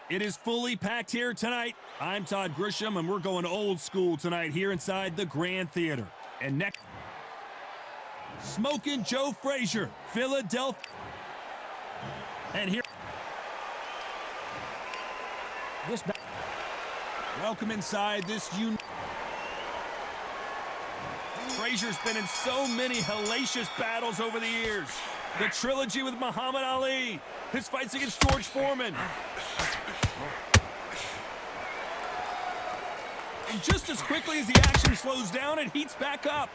It is fully packed here tonight. I'm Todd Grisham, and we're going old school tonight here inside the Grand Theater. And next, Smokin' Joe Frazier, Philadelphia. And here, welcome inside this Frazier's been in so many hellacious battles over the years. The trilogy with Muhammad Ali, his fights against George Foreman. And just as quickly as the action slows down, it heats back up.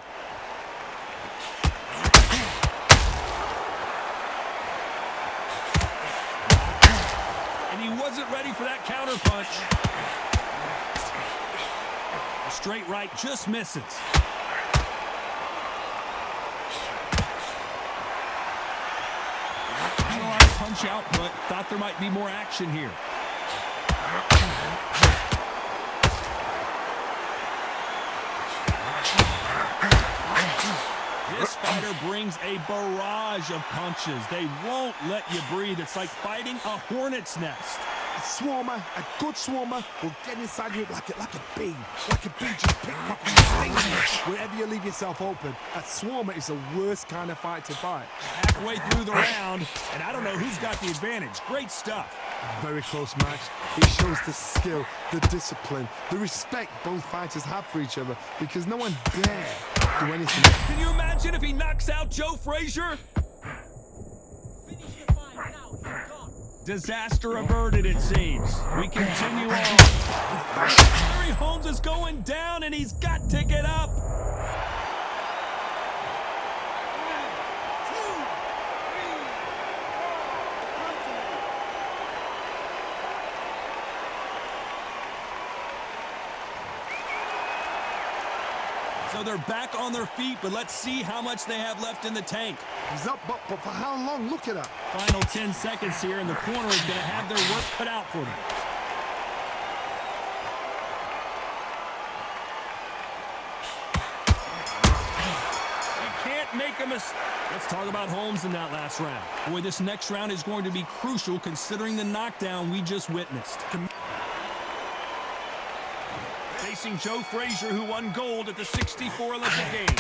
And he wasn't ready for that counterpunch. A straight right just misses. Not a lot of punch output. Thought there might be more action here. This fighter brings a barrage of punches. They won't let you breathe. It's like fighting a hornet's nest. A swarmer, a good swarmer, will get inside you like a bee. Like a bee just pick up and sting you wherever you leave yourself open. A swarmer is the worst kind of fight to fight. Halfway through the round, and I don't know who's got the advantage. Great stuff. Very close match. It shows the skill, the discipline, the respect both fighters have for each other because no one dare do anything. Can you imagine if he knocks out Joe Frazier? Disaster averted, it seems. We continue on. Larry Holmes is going down, and he's got to get up. So they're back on their feet, but let's see how much they have left in the tank. He's up, but for how long? Look at that. Final 10 seconds here, and the corner is going to have their work cut out for them. You can't make a mistake. Let's talk about Holmes in that last round. Boy, this next round is going to be crucial considering the knockdown we just witnessed. Facing Joe Frazier, who won gold at the '64 Olympic Games.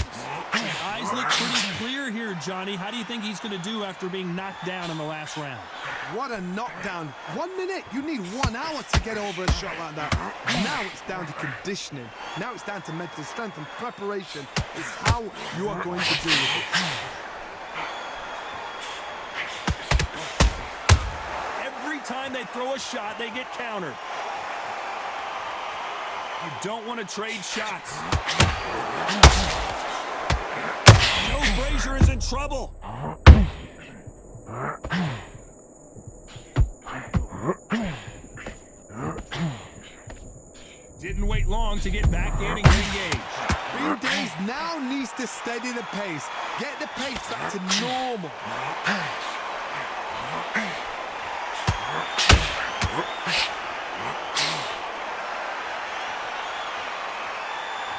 Eyes look pretty clear here, Johnny. How do you think he's going to do after being knocked down in the last round? What a knockdown. 1 minute. You need 1 hour to get over a shot like that. Now it's down to conditioning. Now it's down to mental strength and preparation. It's how you are going to deal with it. Every time they throw a shot, they get countered. You don't want to trade shots. Joe Frazier is in trouble. Didn't wait long to get back in and get engaged. Green Days now needs to steady the pace. Get the pace back to normal.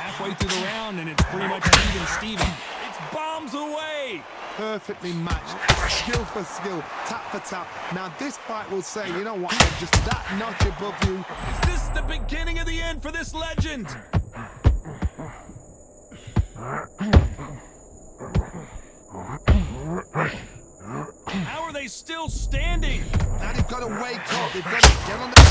Halfway through the round, and it's pretty much even Steven. It's bombs away. Perfectly matched. Skill for skill. Tap for tap. Now this fight will say, you know what, I'm just that notch above you. Is this the beginning of the end for this legend? How are they still standing? Now they've got to wake up. They've got to get on the...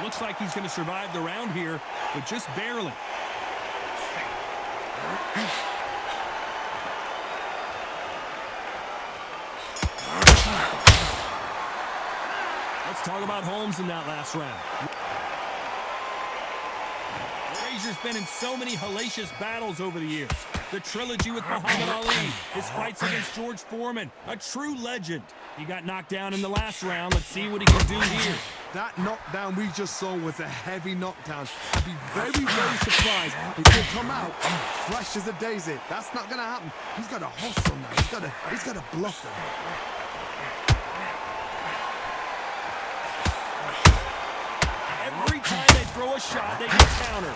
Looks like he's going to survive the round here, but just barely. Let's talk about Holmes in that last round. Frazier's been in so many hellacious battles over the years. The trilogy with Muhammad Ali. His fights against George Foreman. A true legend. He got knocked down in the last round. Let's see what he can do here. That knockdown we just saw was a heavy knockdown. I'd be very, very surprised if he come out fresh as a daisy. That's not going to happen. He's got to hustle now. He's got to bluff him. Every time they throw a shot, they get countered.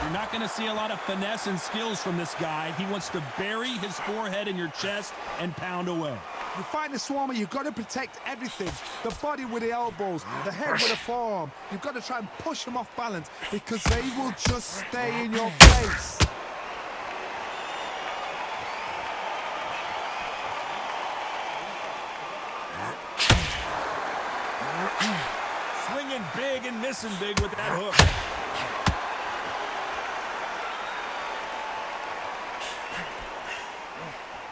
You're not going to see a lot of finesse and skills from this guy. He wants to bury his forehead in your chest and pound away. You fight the Swarmer, you've got to protect everything. The body with the elbows, the head with the forearm. You've got to try and push them off balance because they will just stay in your face. Swinging big and missing big with that hook.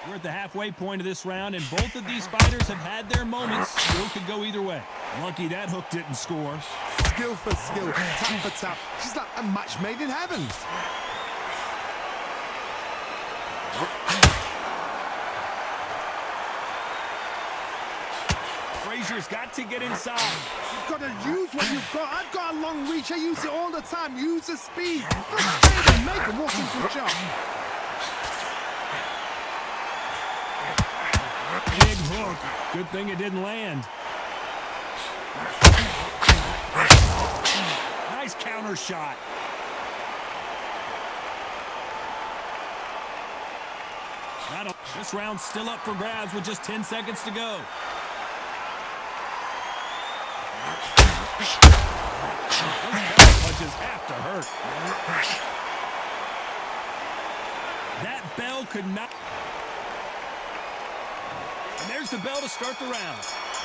We're at the halfway point of this round, and both of these fighters have had their moments. Still could go either way. Lucky that hook didn't score. Skill for skill, tap for tap. She's like a match made in heaven. Frazier's got to get inside. You've got to use what you've got. I've got a long reach. I use it all the time. Use the speed. Frustrate him. Make him walk into the shot. Big hook. Good thing it didn't land. Nice counter shot. This round's still up for grabs with just 10 seconds to go. Those punches have to hurt. That bell could not... And there's the bell to start the round.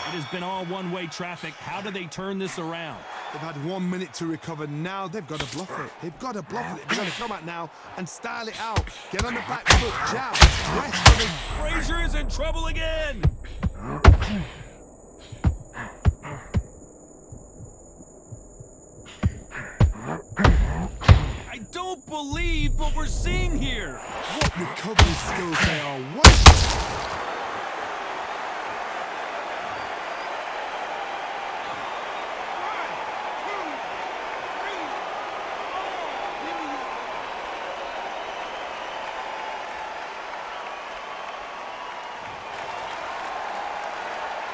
It has been all one-way traffic. How do they turn this around? They've had 1 minute to recover. Now they've got to bluff it. They've got to bluff it. They've got to come out now and style it out. Get on the back foot, jab, rest of it. Frazier is in trouble again. I don't believe what we're seeing here. What recovery skills they are. What?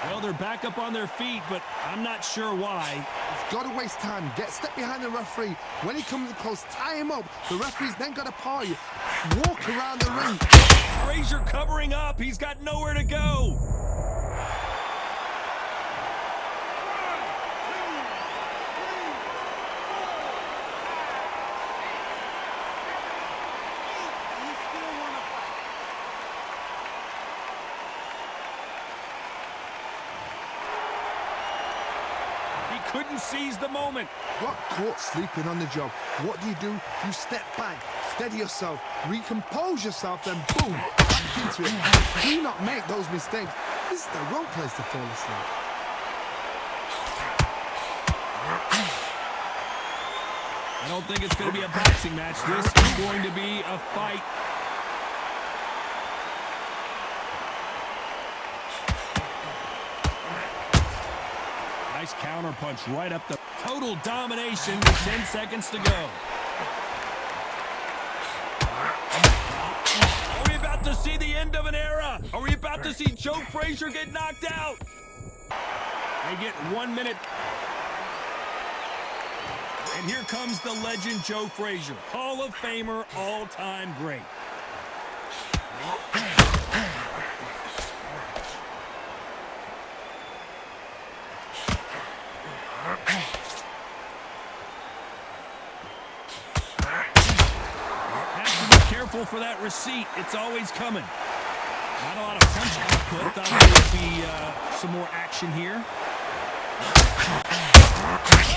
Well, they're back up on their feet, but I'm not sure why. He's got to waste time. Step behind the referee. When he comes close, tie him up. The referee's then got to paw you. Walk around the ring. Frazier covering up. He's got nowhere to go. Couldn't seize the moment. Got caught sleeping on the job. What do? You step back, steady yourself, recompose yourself, then boom, back into it. Do not make those mistakes. This is the wrong place to fall asleep. I don't think it's going to be a boxing match. This is going to be a fight. Nice counter punch right up the total domination with 10 seconds to go. Are we about to see the end of an era? Are we about to see Joe Frazier get knocked out? They get 1 minute. And here comes the legend Joe Frazier, Hall of Famer, all-time great. Careful for that receipt. It's always coming. Not a lot of punch output. Thought there would be some more action here.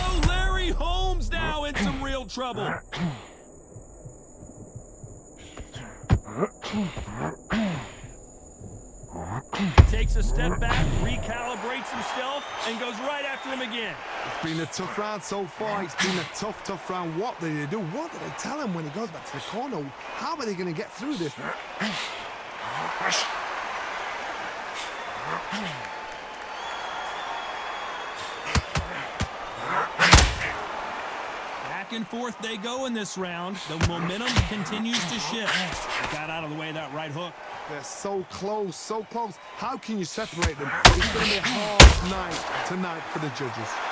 Oh, Larry Holmes now in some real trouble. takes a step back, recalibrates himself, and goes right after him again. It's been a tough round so far. It's been a tough round. What did they do? What did they tell him when he goes back to the corner? How are they going to get through this? Back and forth they go in this round. The momentum continues to shift. Got out of the way of that right hook. They're so close, so close. How can you separate them? It's going to be a hard night tonight for the judges.